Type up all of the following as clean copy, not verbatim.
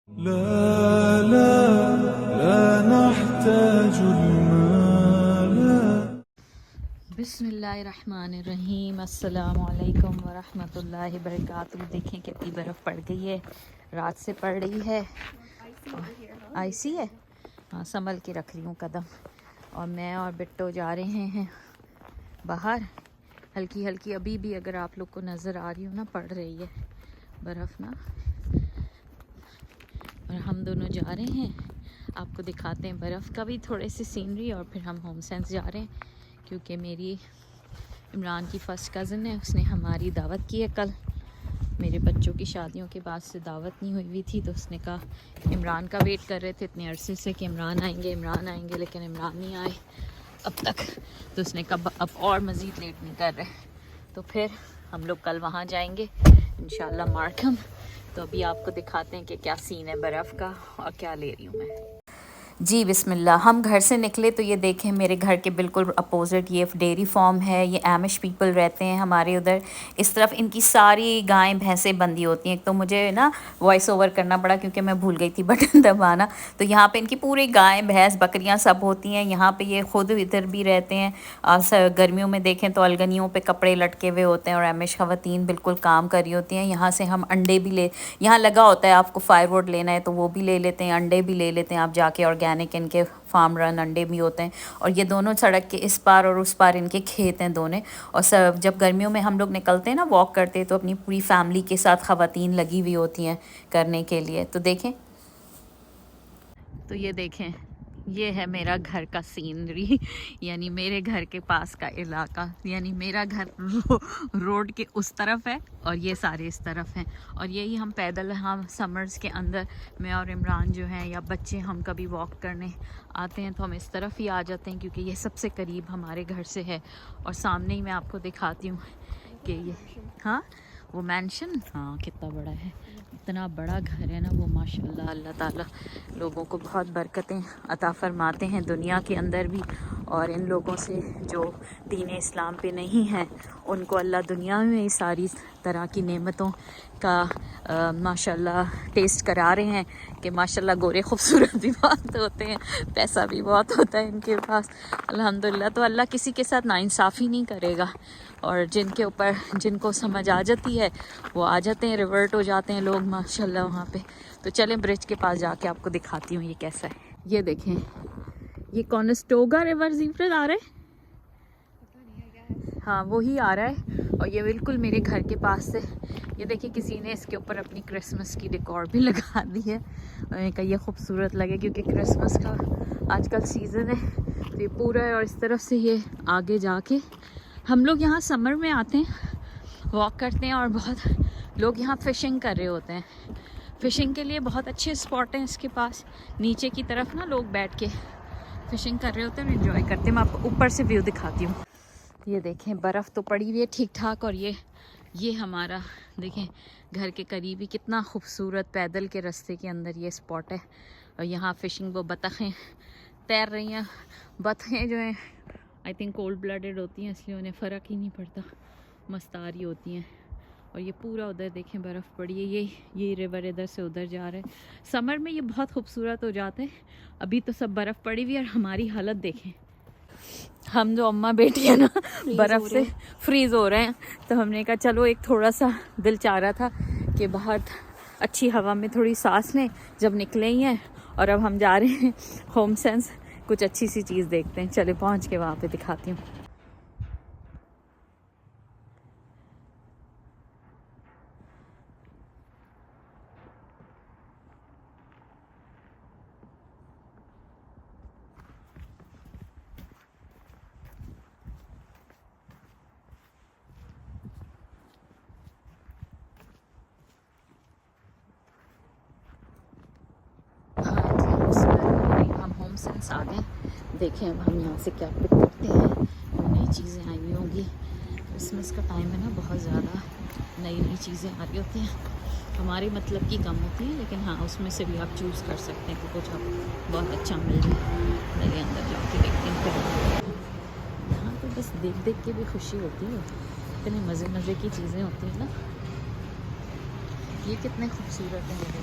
لا لا لا نحتاج المال. بسم اللہ الرحمن الرحیم. السلام علیکم ورحمۃ اللہ وبرکاتہ. دیکھیں کتنی برف پڑ گئی ہے، رات سے پڑ رہی ہے. آئسی ہے، ہاں سنبھل کے رکھ رہی ہوں قدم. اور میں اور بٹو جا رہے ہیں باہر. ہلکی ہلکی ابھی بھی اگر آپ لوگ کو نظر آ رہی ہو نا پڑ رہی ہے برف نا. اور ہم دونوں جا رہے ہیں، آپ کو دکھاتے ہیں برف کا بھی تھوڑے سی سینری. اور پھر ہم ہوم سینس جا رہے ہیں کیونکہ میری عمران کی فرسٹ کزن ہے، اس نے ہماری دعوت کی ہے کل. میرے بچوں کی شادیوں کے بعد سے دعوت نہیں ہوئی تھی، تو اس نے کہا عمران کا ویٹ کر رہے تھے اتنے عرصے سے کہ عمران آئیں گے، لیکن عمران نہیں آئے اب تک. تو اس نے کہا اب اور مزید لیٹ نہیں کر رہے. تو پھر ہم لوگ کل وہاں جائیں گے انشاءاللہ مارکھم. تو ابھی آپ کو دکھاتے ہیں کہ کیا سین ہے برف کا اور کیا لے رہی ہوں میں. جی بسم اللہ. ہم گھر سے نکلے تو یہ دیکھیں میرے گھر کے بالکل اپوزٹ یہ ڈیری فارم ہے. یہ ایمش پیپل رہتے ہیں ہمارے ادھر. اس طرف ان کی ساری گائیں بھینسیں بندھی ہوتی ہیں. ایک تو مجھے نا وائس اوور کرنا پڑا کیونکہ میں بھول گئی تھی بٹن دبانا. تو یہاں پہ ان کی پوری گائیں بھینس بکریاں سب ہوتی ہیں. یہاں پہ یہ خود ادھر بھی رہتے ہیں. گرمیوں میں دیکھیں تو الگنیوں پہ کپڑے لٹکے ہوئے ہوتے ہیں اور ایمش خواتین بالکل کام کر رہی ہوتی ہیں. یہاں سے ہم انڈے بھی یہاں لگا ہوتا ہے آپ کو فائر ووڈ لینا ہے تو وہ بھی لے لیتے ہیں، انڈے بھی لے لیتے ہیں آپ جا کے. آرگینک ان کے فارم رن انڈے بھی ہوتے ہیں. اور یہ دونوں سڑک کے اس پار اور اس پار ان کے کھیت ہیں دونوں. اور جب گرمیوں میں ہم لوگ نکلتے ہیں نا واک کرتے ہیں تو اپنی پوری فیملی کے ساتھ خواتین لگی ہوئی ہوتی ہیں کرنے کے لیے. تو دیکھیں، تو یہ دیکھیں یہ ہے میرا گھر کا سینری. یعنی میرے گھر کے پاس کا علاقہ. یعنی میرا گھر روڈ کے اس طرف ہے اور یہ سارے اس طرف ہیں. اور یہی ہم پیدل ہم سمرز کے اندر میں اور عمران جو ہیں یا بچے ہم کبھی واک کرنے آتے ہیں تو ہم اس طرف ہی آ جاتے ہیں کیونکہ یہ سب سے قریب ہمارے گھر سے ہے. اور سامنے ہی میں آپ کو دکھاتی ہوں کہ یہ ہاں وہ مینشن ہاں کتنا بڑا ہے. اتنا بڑا گھر ہے نا وہ ماشاءاللہ. اللہ تعالیٰ لوگوں کو بہت برکتیں عطا فرماتے ہیں دنیا کے اندر بھی. اور ان لوگوں سے جو دین اسلام پہ نہیں ہیں ان کو اللہ دنیا میں ساری طرح کی نعمتوں کا ماشاءاللہ ٹیسٹ کرا رہے ہیں کہ ماشاءاللہ گورے خوبصورت بھی بہت ہوتے ہیں، پیسہ بھی بہت ہوتا ہے ان کے پاس الحمدللہ. تو اللہ کسی کے ساتھ ناانصافی نہیں کرے گا. اور جن کے اوپر جن کو سمجھ آ جاتی ہے وہ آ جاتے ہیں، ریورٹ ہو جاتے ہیں لوگ ماشاءاللہ وہاں پہ. تو چلیں برج کے پاس جا کے آپ کو دکھاتی ہوں یہ کیسا ہے. یہ دیکھیں یہ کونسٹوگا ریور زیفرت آ رہا ہے، ہاں وہی آ رہا ہے. اور یہ بالکل میرے گھر کے پاس سے. یہ دیکھیں کسی نے اس کے اوپر اپنی کرسمس کی ڈیکور بھی لگا دی ہے کہ یہ خوبصورت لگے کیونکہ کرسمس کا آج کل سیزن ہے. تو یہ پورا ہے اور اس طرف سے یہ آگے جا کے ہم لوگ یہاں سمر میں آتے ہیں واک کرتے ہیں. اور بہت لوگ یہاں فشنگ کر رہے ہوتے ہیں. فشنگ کے لیے بہت اچھے اسپاٹ ہیں اس کے پاس. نیچے کی طرف نا لوگ بیٹھ کے فشنگ کر رہے ہوتے ہیں اور انجوائے کرتے ہیں. میں آپ کو اوپر سے ویو دکھاتی ہوں. یہ دیکھیں برف تو پڑی ہوئی ہے ٹھیک ٹھاک. اور یہ ہمارا دیکھیں گھر کے قریب ہی کتنا خوبصورت پیدل کے راستے کے اندر یہ اسپاٹ ہے. اور یہاں فشنگ وہ بطخیں تیر رہی ہیں. بطخیں جو ہیں آئی تھنک کولڈ بلڈڈ ہوتی ہیں اس لیے انہیں فرق ہی نہیں پڑتا، مستاری ہوتی ہیں. اور یہ پورا ادھر دیکھیں برف پڑی ہے. یہ ریور ادھر سے ادھر جا رہا ہے. سمر میں یہ بہت خوبصورت ہو جاتا ہے. ابھی تو سب برف پڑی ہوئی ہے اور ہماری حالت دیکھیں. ہم جو اماں بیٹی ہیں نا برف سے فریز ہو رہے ہیں. تو ہم نے کہا چلو ایک تھوڑا سا دل چاہ رہا تھا کہ باہر اچھی ہوا میں تھوڑی سانس لیں جب نکلے ہی ہیں. اور اب ہم جا رہے ہیں ہوم سینس کچھ اچھی سی چیز دیکھتے ہیں. چلے پہنچ کے وہاں پہ دکھاتی ہوں. ہم ہوم سینس آ گئے. دیکھیں اب ہم یہاں سے کیا پک کرتے ہیں. نئی چیزیں آئی ہوئی ہوں گی. کرسمس کا ٹائم ہے نا بہت زیادہ نئی چیزیں آ رہی ہوتی ہیں. ہمارے مطلب کی کم ہوتی ہیں لیکن ہاں اس میں سے بھی آپ چوز کر سکتے ہیں کہ کچھ آپ بہت اچھا مل جائے. میرے اندر جا کے دیکھتے ہیں پھر. یہاں تو بس دیکھ کے بھی خوشی ہوتی ہے. اتنے مزے کی چیزیں ہوتی ہیں نا. یہ کتنے خوبصورت ہیں.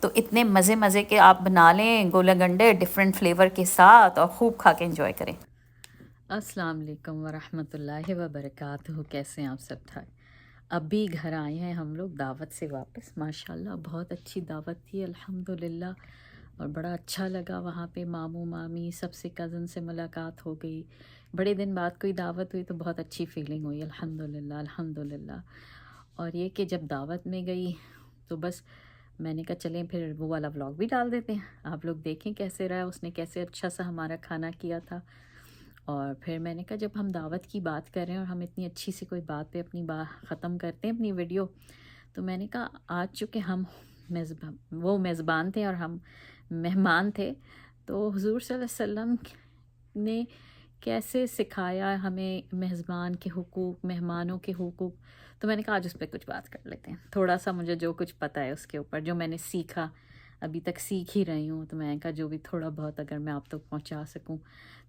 تو اتنے مزے کے آپ بنا لیں گولا گنڈے ڈفرینٹ فلیور کے ساتھ اور خوب کھا کے انجوائے کریں. السلام علیکم ورحمۃ اللہ وبرکاتہ. کیسے ہیں آپ سب؟ ٹھیک. ابھی گھر آئے ہیں ہم لوگ دعوت سے واپس. ماشاءاللہ بہت اچھی دعوت تھی الحمدللہ, اور بڑا اچھا لگا وہاں پہ. ماموں مامی سب سے کزن سے ملاقات ہو گئی. بڑے دن بعد کوئی دعوت ہوئی تو بہت اچھی فیلنگ ہوئی الحمدللہ الحمدللہ. اور یہ کہ جب دعوت میں گئی تو بس میں نے کہا چلیں پھر وہ والا ولاگ بھی ڈال دیتے ہیں, آپ لوگ دیکھیں کیسے رہا, اس نے کیسے اچھا سا ہمارا کھانا کیا تھا. اور پھر میں نے کہا جب ہم دعوت کی بات کر رہے ہیں اور ہم اتنی اچھی سی کوئی بات پہ اپنی بات ختم کرتے ہیں اپنی ویڈیو, تو میں نے کہا آج چونکہ ہم وہ میزبان تھے اور ہم مہمان تھے, تو حضور صلی اللہ علیہ وسلم نے کیسے سکھایا ہمیں میزبان کے حقوق, مہمانوں کے حقوق, تو میں نے کہا آج اس پہ کچھ بات کر لیتے ہیں. تھوڑا سا مجھے جو کچھ پتہ ہے اس کے اوپر, جو میں نے سیکھا, ابھی تک سیکھ ہی رہی ہوں, تو میں نے کہا جو بھی تھوڑا بہت اگر میں آپ تک پہنچا سکوں.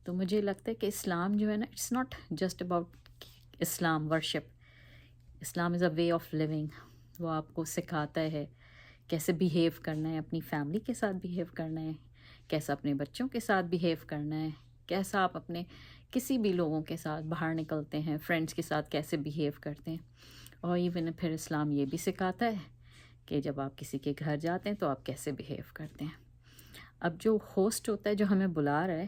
تو مجھے لگتا ہے کہ اسلام جو ہے نا, it's not just about Islam worship. Islam is a way of living. وہ آپ کو سکھاتا ہے کیسے بیہیو کرنا ہے, اپنی فیملی کے ساتھ بیہیو کرنا ہے, کیسا اپنے بچوں کے ساتھ بیہیو کرنا ہے, کیسا آپ اپنے کسی بھی لوگوں کے ساتھ باہر نکلتے ہیں, فرینڈس کے ساتھ کیسے بیہیو کرتے ہیں. اور ایون پھر اسلام یہ بھی سکھاتا ہے کہ جب آپ کسی کے گھر جاتے ہیں تو آپ کیسے بیہیو کرتے ہیں. اب جو ہوسٹ ہوتا ہے جو ہمیں بلا رہا ہے,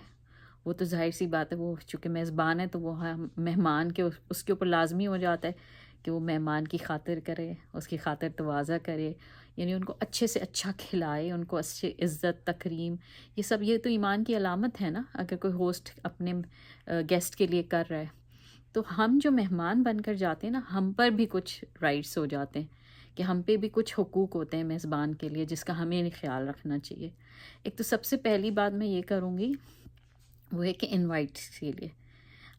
وہ تو ظاہر سی بات ہے, وہ چونکہ میزبان ہے تو وہ مہمان کے اس کے اوپر لازمی ہو جاتا ہے کہ وہ مہمان کی خاطر کرے, اس کی خاطر تواضع کرے, یعنی ان کو اچھے سے اچھا کھلائے, ان کو اچھے عزت تکریم, یہ تو ایمان کی علامت ہے نا. اگر کوئی ہوسٹ اپنے گیسٹ کے لیے کر رہا ہے, تو ہم جو مہمان بن کر جاتے ہیں نا, ہم پر بھی کچھ رائٹس ہو جاتے ہیں کہ ہم پہ بھی کچھ حقوق ہوتے ہیں میزبان کے لیے, جس کا ہمیں خیال رکھنا چاہیے. ایک تو سب سے پہلی بات میں یہ کروں گی وہ ہے کہ انوائٹ کے لیے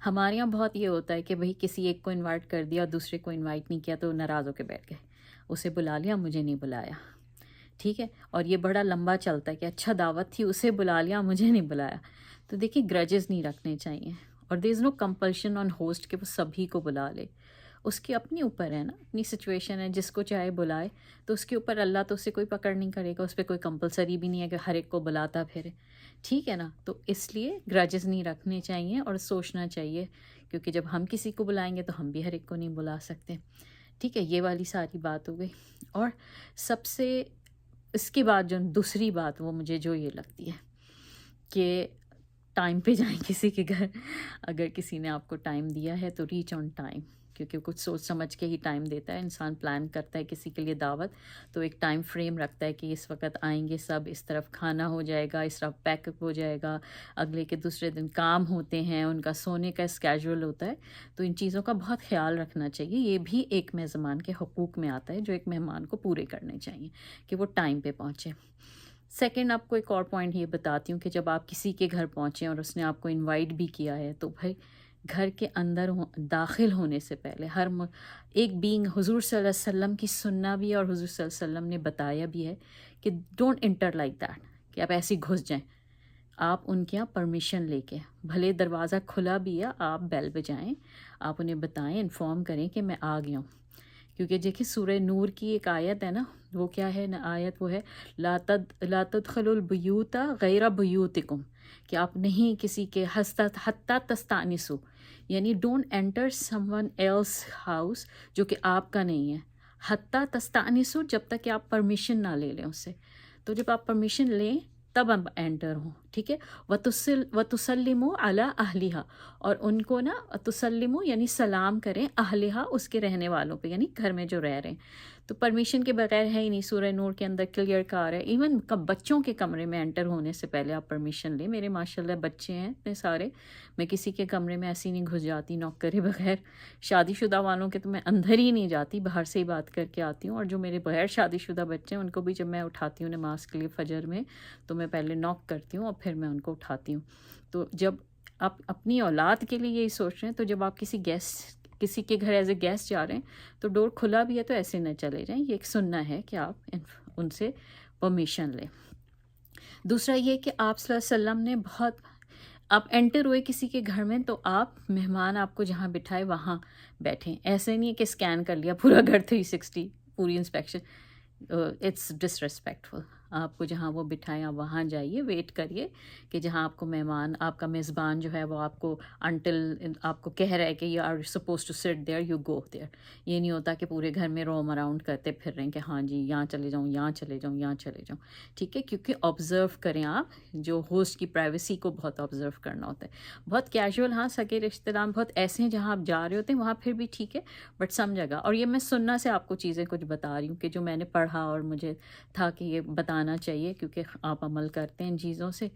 ہمارے یہاں بہت یہ ہوتا ہے کہ بھئی کسی ایک کو انوائٹ کر دیا اور دوسرے کو انوائٹ نہیں کیا تو ناراض ہو کے بیٹھ گئے, اسے بلا لیا مجھے نہیں بلایا. ٹھیک ہے, اور یہ بڑا لمبا چلتا ہے کہ اچھا دعوت تھی, اسے بلا لیا مجھے نہیں بلایا. تو دیکھیے گرجز نہیں رکھنے چاہیے, اور دیر از نو کمپلشن آن ہوسٹ کہ وہ سبھی کو بلا لے. اس کے اپنے اوپر ہے نا, اپنی سچویشن ہے, جس کو چاہے بلائے, تو اس کے اوپر اللہ تو اسے کوئی پکڑ نہیں کرے گا, اس پہ کوئی کمپلسری بھی نہیں ہے کہ ہر ایک کو بلاتا پھرے. ٹھیک ہے نا, تو اس لیے گرجز نہیں رکھنے چاہیے اور سوچنا چاہیے, کیونکہ جب ہم کسی کو بلائیں گے تو ہم بھی ہر ایک کو نہیں بلا سکتے. ٹھیک ہے, یہ والی ساری بات ہو گئی. اور سب سے اس کے بعد جو دوسری بات وہ مجھے جو یہ لگتی ہے کہ ٹائم پہ جائیں کسی کے گھر. اگر کسی نے آپ کو ٹائم دیا ہے تو ریچ آن ٹائم, کیونکہ کچھ سوچ سمجھ کے ہی ٹائم دیتا ہے انسان. پلان کرتا ہے کسی کے لیے دعوت تو ایک ٹائم فریم رکھتا ہے کہ اس وقت آئیں گے سب, اس طرف کھانا ہو جائے گا, اس طرف پیک اپ ہو جائے گا, اگلے کے دوسرے دن کام ہوتے ہیں, ان کا سونے کا اسکیجول ہوتا ہے. تو ان چیزوں کا بہت خیال رکھنا چاہیے. یہ بھی ایک میزبان کے حقوق میں آتا ہے جو ایک مہمان کو پورے کرنے چاہیے کہ وہ ٹائم پہ پہنچے. سیکنڈ آپ کو ایک اور پوائنٹ یہ بتاتی ہوں کہ جب آپ کسی کے گھر پہنچیں اور اس نے آپ کو انوائٹ بھی کیا ہے, تو بھائی گھر کے اندر داخل ہونے سے پہلے ایک بینگ حضور صلی اللہ علیہ وسلم کی سننا بھی ہے, اور حضور صلی اللہ علیہ وسلم نے بتایا بھی ہے کہ ڈونٹ انٹر لائک دیٹ, کہ آپ ایسے گھس جائیں. آپ ان کے یہاں پرمیشن لے کے, بھلے دروازہ کھلا بھی ہے, آپ بیل بجائیں, آپ انہیں بتائیں, انفارم کریں کہ میں آ گیا ہوں. کیونکہ دیکھیں سورہ نور کی ایک آیت ہے نا, وہ کیا ہے نا آیت, وہ ہے لا تدخلوا البیوت غیر بیوتکم, کہ آپ نہیں کسی کے حتی تستانسوا, یعنی don't enter someone else house جو کہ آپ کا نہیں ہے, حتی تستانسوا, جب تک کہ آپ پرمیشن نہ لے لیں اس سے. تو جب آپ پرمیشن لیں تب ہم انٹر ہوں. ٹھیک ہے, وَتُسَلِّمُوا عَلَىٰ أَهْلِهَا, اور ان کو نا تسلمو یعنی سلام کریں, اہلہا اس کے رہنے والوں پہ, یعنی گھر میں جو رہ رہے ہیں. تو پرمیشن کے بغیر ہے ہی نہیں, سورہ نور کے اندر کلیئر کہا ہے. ایون بچوں کے کمرے میں انٹر ہونے سے پہلے آپ پرمیشن لیں. میرے ماشاءاللہ بچے ہیں اتنے سارے, میں کسی کے کمرے میں ایسی نہیں گھس جاتی نوک کرے بغیر. شادی شدہ والوں کے تو میں اندر ہی نہیں جاتی, باہر سے ہی بات کر کے آتی ہوں. اور جو میرے بغیر شادی شدہ بچے ہیں ان کو بھی جب میں اٹھاتی ہوں نماز کے لیے فجر میں, تو میں پہلے نوک کرتی ہوں اور پھر میں ان کو اٹھاتی ہوں. تو جب آپ اپنی اولاد کے لیے یہی سوچ رہے ہیں, تو جب آپ کسی کے گھر ایز اے گیسٹ جا رہے ہیں تو ڈور کھلا بھی ہے تو ایسے نہ چلے جائیں. یہ ایک سننا ہے کہ آپ ان سے پرمیشن لیں. دوسرا یہ کہ آپ صلی اللہ علیہ وسلم نے بہت آپ انٹر ہوئے کسی کے گھر میں تو آپ مہمان آپ کو جہاں بٹھائے وہاں بیٹھیں. ایسے نہیں ہے کہ اسکین کر لیا پورا گھر 360 پوری انسپیکشن. It's dish respectful. آپ کو جہاں وہ بٹھائیں آپ وہاں جائیے, ویٹ کریے کہ جہاں آپ کو مہمان, آپ کا میزبان جو ہے وہ آپ کو انٹل آپ کو کہہ رہا ہے کہ you are suppose to sit there, you go there. یہ نہیں ہوتا کہ پورے گھر میں روم اراؤنڈ کرتے پھر رہے ہیں کہ ہاں جی یہاں چلے جاؤں, یہاں چلے جاؤں, یہاں چلے جاؤں. ٹھیک ہے, کیونکہ آبزرو کریں آپ, جو ہوسٹ کی پرائیویسی کو بہت آبزرو کرنا ہوتا ہے. بہت کیجول, ہاں سگے رشتے دار بہت ایسے ہیں جہاں آپ جا رہے ہوتے ہیں وہاں پھر بھی ٹھیک ہے, بٹ سم جگہ. اور یہ میں سننا سے آپ کو چیزیں کچھ بتا رہی ہوں کہ جو میں نے پڑھا اور مجھے تھا کہ یہ بتانا چاہیے, کیونکہ آپ عمل کرتے ہیں ان چیزوں سے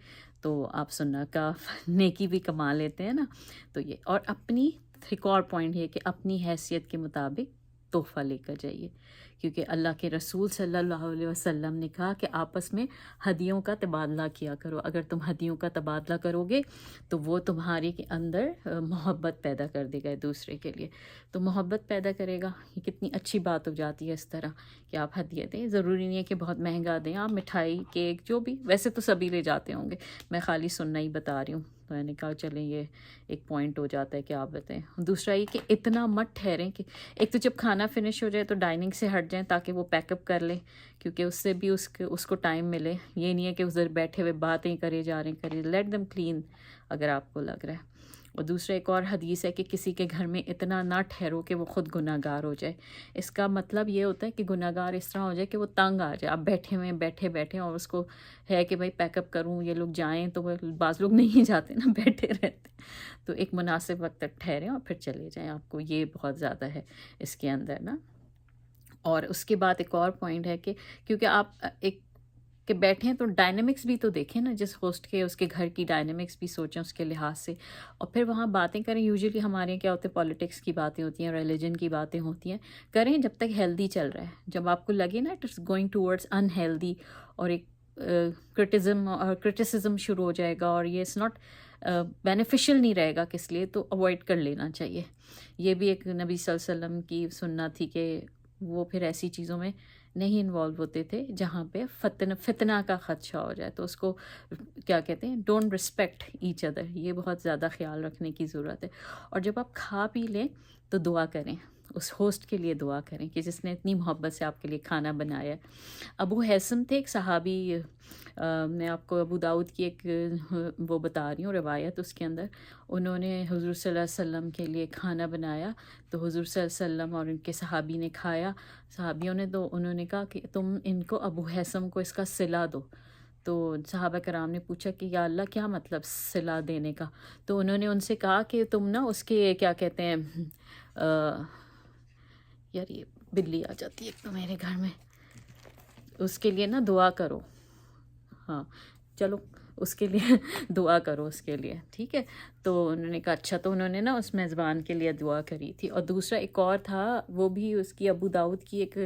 تو آپ سننا کا نیکی بھی کما لیتے ہیں نا. تو یہ, اور اپنی ایک اور پوائنٹ یہ کہ اپنی حیثیت کے مطابق تحفہ لے کر جائیے, کیونکہ اللہ کے رسول صلی اللہ علیہ وسلم نے کہا کہ آپس میں ہدیوں کا تبادلہ کیا کرو. اگر تم ہدیوں کا تبادلہ کرو گے تو وہ تمہارے کے اندر محبت پیدا کر دے گا ایک دوسرے کے لیے, تو محبت پیدا کرے گا. یہ کتنی اچھی بات ہو جاتی ہے اس طرح کہ آپ ہدیہ دیں. ضروری نہیں ہے کہ بہت مہنگا دیں, آپ مٹھائی, کیک, جو بھی, ویسے تو سبھی لے جاتے ہوں گے, میں خالی سننا ہی بتا رہی ہوں. تو میں نے کہا چلیں یہ ایک پوائنٹ ہو جاتا ہے کہ آپ بتائیں. دوسرا یہ کہ اتنا مت ٹھہریں کہ ایک تو جب کھانا فنش ہو جائے تو ڈائننگ سے ہٹ جائیں تاکہ وہ پیک اپ کر لیں, کیونکہ اس سے بھی اس کو ٹائم ملے. یہ نہیں ہے کہ ادھر بیٹھے ہوئے باتیں کرے جا رہے ہیں, لیٹ دم کلین اگر آپ کو لگ رہا ہے. اور دوسرا ایک اور حدیث ہے کہ کسی کے گھر میں اتنا نہ ٹھہرو کہ وہ خود گناہ گار ہو جائے. اس کا مطلب یہ ہوتا ہے کہ گناہ گار اس طرح ہو جائے کہ وہ تنگ آ جائے. آپ بیٹھے ہوئے بیٹھے اور اس کو ہے کہ بھائی پیک اپ کروں, یہ لوگ جائیں, تو وہ بعض لوگ نہیں جاتے نا, بیٹھے رہتے. تو ایک مناسب وقت تک ٹھہریں اور پھر چلے جائیں. آپ کو یہ بہت زیادہ ہے اس کے اندر نا. اور اس کے بعد ایک اور پوائنٹ ہے کہ کیونکہ آپ ایک کہ بیٹھیں تو ڈائنامکس بھی تو دیکھیں نا, جس ہوسٹ کے اس کے گھر کی ڈائنامکس بھی سوچیں اس کے لحاظ سے, اور پھر وہاں باتیں کریں. یوزلی ہمارے کیا ہوتے ہیں, پالیٹکس کی باتیں ہوتی ہیں, ریلیجن کی باتیں ہوتی ہیں, کریں جب تک ہیلدی چل رہا ہے. جب آپ کو لگے نا اٹس گوئنگ ٹورڈز انہیلدی اور ایک کرٹیسزم شروع ہو جائے گا اور یہ اٹس ناٹ بینیفیشل نہیں رہے گا کس لیے, تو اوائڈ کر لینا چاہیے. یہ بھی ایک نبی صلی اللہ علیہ وسلم کی سنت تھی کہ وہ پھر ایسی چیزوں میں نہیں انوالو ہوتے تھے جہاں پہ فتنہ کا خدشہ ہو جائے. تو اس کو کیا کہتے ہیں, ڈونٹ رسپیکٹ ایچ ادر. یہ بہت زیادہ خیال رکھنے کی ضرورت ہے. اور جب آپ کھا پی لیں تو دعا کریں, اس ہوسٹ کے لیے دعا کریں کہ جس نے اتنی محبت سے آپ کے لیے کھانا بنایا. ابو حیثم تھے ایک صحابی, میں آپ کو ابو داؤد کی ایک وہ بتا رہی ہوں روایت, اس کے اندر انہوں نے حضور صلی اللہ علیہ وسلم کے لیے کھانا بنایا. تو حضور صلی اللہ علیہ وسلم اور ان کے صحابی نے کھایا, صحابیوں نے, تو انہوں نے کہا کہ تم ان کو ابو حیثم کو اس کا صلہ دو. تو صحابہ کرام نے پوچھا کہ یا اللہ کیا مطلب صلہ دینے کا؟ تو انہوں نے ان سے کہا کہ تم نا اس کے کیا کہتے ہیں, یار یہ بلی آ جاتی ہے ایک تو میرے گھر میں, اس کے لیے نا دعا کرو. ہاں چلو اس کے لیے دعا کرو اس کے لیے, ٹھیک ہے. تو انہوں نے کہا اچھا. تو انہوں نے نا اس میزبان کے لیے دعا کری تھی. اور دوسرا ایک اور تھا, وہ بھی اس کی ابو داؤد کی ایک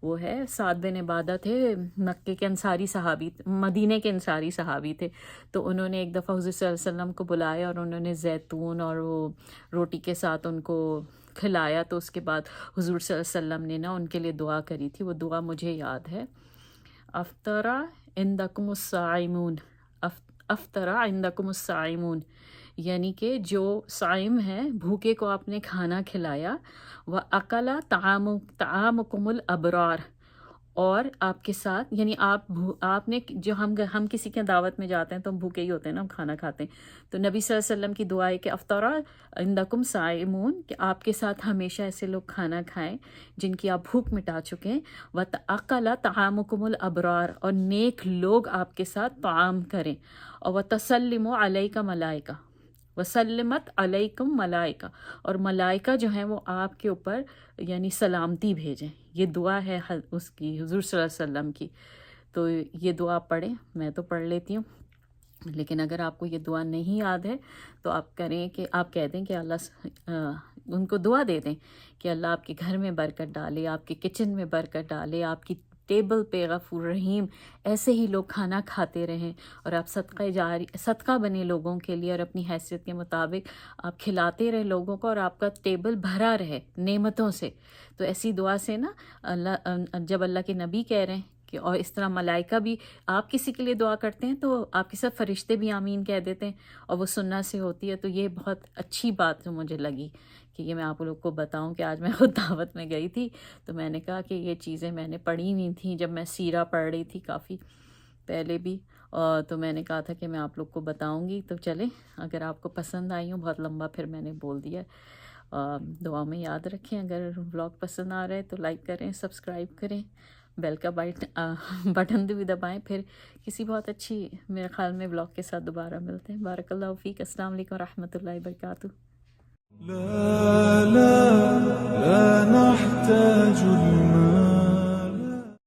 وہ ہے, سعد بن عبادہ تھے, مکے کے انصاری صحابی, مدینے کے انصاری صحابی تھے. تو انہوں نے ایک دفعہ حضور صلی اللہ علیہ وسلم کو بلایا اور انہوں نے زیتون اور وہ روٹی کے ساتھ ان کو کھلایا. تو اس کے بعد حضور صلی اللہ علیہ وسلم نے نا ان کے لیے دعا کری تھی. وہ دعا مجھے یاد ہے, افطرا عندکم الصائمون, افطرا عندکم الصائمون, یعنی کہ جو صائم ہے بھوکے کو آپ نے کھانا کھلایا. وَأَكَلَ طَعَامُكُمُ الْأَبْرَارَ, اور آپ کے ساتھ یعنی آپ نے جو ہم کسی کے دعوت میں جاتے ہیں تو ہم بھوکے ہی ہوتے ہیں نا, ہم کھانا کھاتے ہیں. تو نبی صلی اللہ علیہ وسلم کی دعا ہے کہ افطرا عندکم صائمون, کہ آپ کے ساتھ ہمیشہ ایسے لوگ کھانا کھائیں جن کی آپ بھوک مٹا چکے ہیں. وَأَكَلَ طَعَامُكُمُ الْأَبْرَارَ, اور نیک لوگ آپ کے ساتھ طعام کریں. اور وَتَسَلِّمُ عَلَيْكَ ملائکہ, وسلمت علیکم ملائکہ, اور ملائکہ جو ہیں وہ آپ کے اوپر یعنی سلامتی بھیجیں. یہ دعا ہے اس کی, حضور صلی اللہ علیہ وسلم کی. تو یہ دعا پڑھیں, میں تو پڑھ لیتی ہوں, لیکن اگر آپ کو یہ دعا نہیں یاد ہے تو آپ کریں کہ آپ کہہ دیں کہ اللہ ان کو دعا دے دیں کہ اللہ آپ کے گھر میں برکت ڈالے, آپ کے کچن میں برکت ڈالے, آپ کی ٹیبل پہ غفور رحیم ایسے ہی لوگ کھانا کھاتے رہیں, اور آپ صدقہ بنے لوگوں کے لیے, اور اپنی حیثیت کے مطابق آپ کھلاتے رہے لوگوں کو, اور آپ کا ٹیبل بھرا رہے نعمتوں سے. تو ایسی دعا سے نا اللہ, جب اللہ کے نبی کہہ رہے ہیں کہ اور اس طرح ملائکہ بھی آپ کسی کے لیے دعا کرتے ہیں تو آپ کے ساتھ فرشتے بھی آمین کہہ دیتے ہیں اور وہ سننا سے ہوتی ہے. تو یہ بہت اچھی بات مجھے لگی کہ یہ میں آپ لوگ کو بتاؤں کہ آج میں خود دعوت میں گئی تھی تو میں نے کہا کہ یہ چیزیں میں نے پڑھی نہیں تھیں جب میں سیرہ پڑھ رہی تھی کافی پہلے بھی، اور تو میں نے کہا تھا کہ میں آپ لوگ کو بتاؤں گی. تو چلیں اگر آپ کو پسند آئی ہوں، بہت لمبا پھر میں نے بول دیا. دعا میں یاد رکھیں، اگر ولاگ پسند آ رہا ہے تو لائک کریں، سبسکرائب کریں، بیل کا بٹن بھی دبائیں. پھر کسی بہت اچھی میرے خیال میں ولاگ کے ساتھ دوبارہ ملتے ہیں. بارک اللہ فیک. السلام علیکم ورحمۃ اللہ وبرکاتہ. لا لا لا نحتاج المال